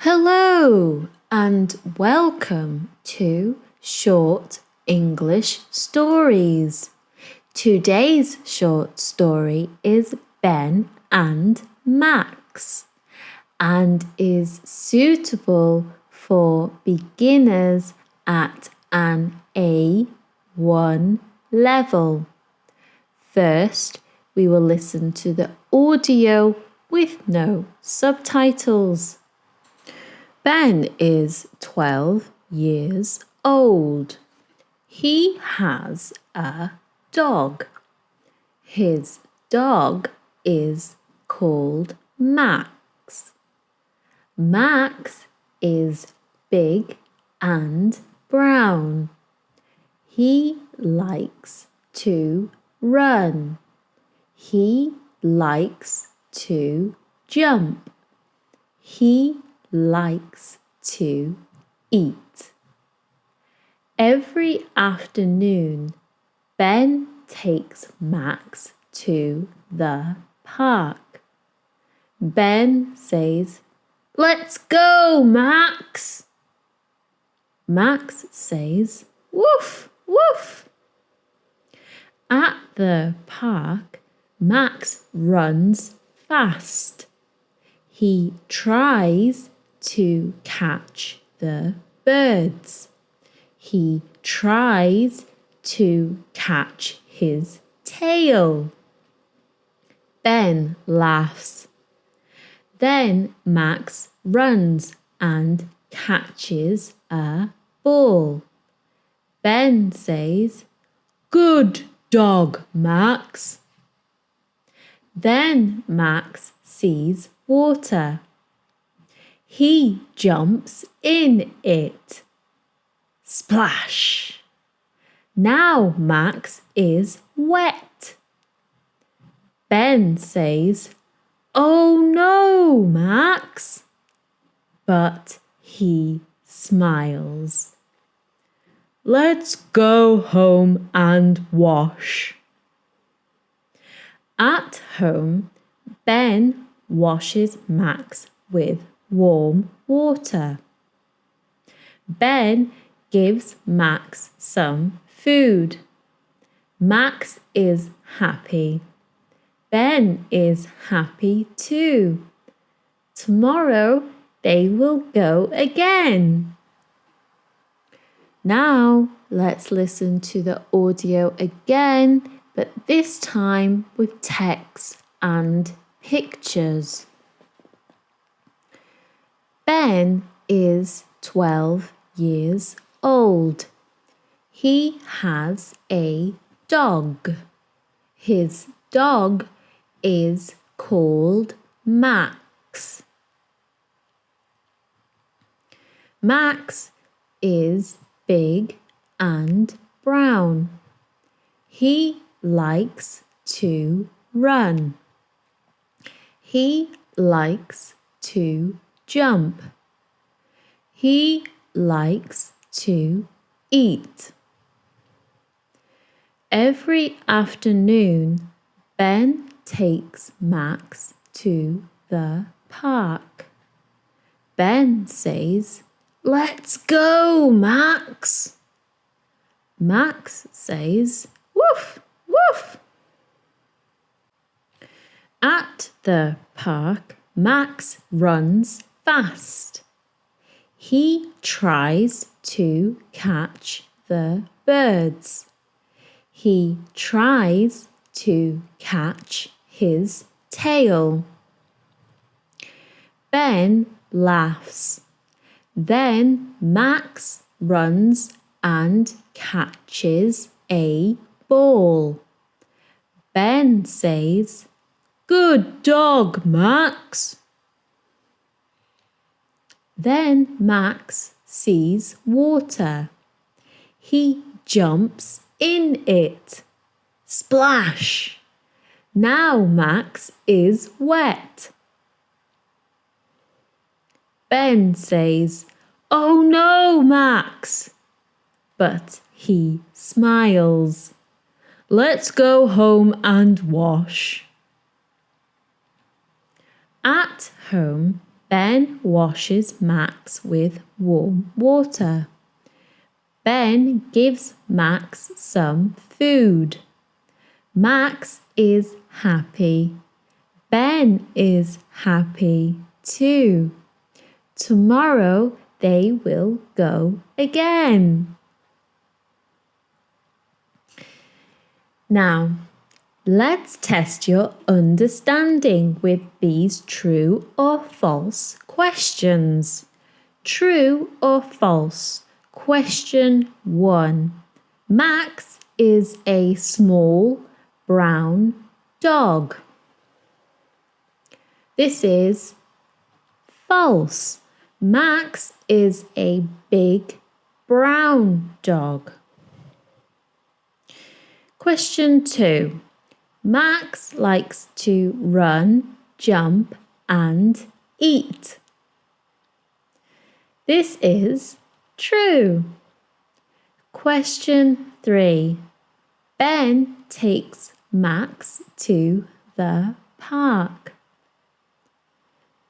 Hello and welcome to Short English Stories. Today's short story is Ben and Max and is suitable for beginners at an A1 level. First, we will listen to the audio with no subtitles. Ben is 12 years old. He has a dog. His dog is called Max. Max is big and brown. He likes to run. He likes to jump. He likes to eat. Every afternoon, Ben takes Max to the park. Ben says, "Let's go, Max." Max says, "Woof, woof." At the park, Max runs fast. He tries to catch the birds. He tries to catch his tail. Ben laughs. Then Max runs and catches a ball. Ben says, "Good dog, Max." Then Max sees water. He jumps in it. Splash! Now Max is wet. Ben says, "Oh no, Max!" But he smiles. "Let's go home and wash." At home, Ben washes Max with warm water. Ben gives Max some food. Max is happy. Ben is happy too. Tomorrow they will go again. Now let's listen to the audio again, but this time with text and pictures. Ben is 12 years old. He has a dog. His dog is called Max. Max is big and brown. He likes to run. He likes to jump. He likes to eat. Every afternoon, Ben takes Max to the park. Ben says, "Let's go, Max." Max says, "Woof, woof." At the park, Max runs fast. He tries to catch the birds. He tries to catch his tail. Ben laughs. Then Max runs and catches a ball. Ben says, "Good dog, Max." Then Max sees water. He jumps in it. Splash! Now Max is wet. Ben says, "Oh no, Max!" But he smiles. "Let's go home and wash." At home, Ben washes Max with warm water. Ben gives Max some food. Max is happy. Ben is happy too. Tomorrow they will go again. Now, let's test your understanding with these true or false questions. True or false? Question 1. Max is a small brown dog. This is false. Max is a big brown dog. Question 2. Max likes to run, jump, and eat. This is true. Question 3. Ben takes Max to the park.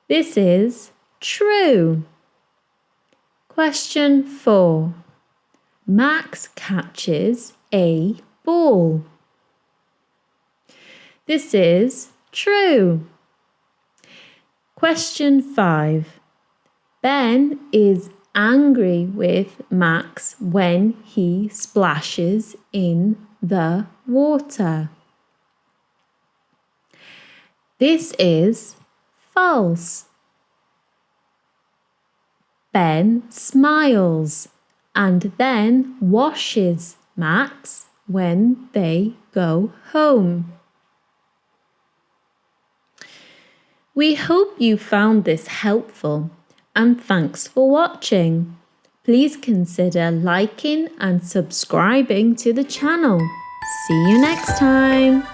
This is true. Question 4. Max catches a ball. This is true. Question 5. Ben is angry with Max when he splashes in the water. This is false. Ben smiles and then washes Max when they go home. We hope you found this helpful and thanks for watching. Please consider liking and subscribing to the channel. See you next time.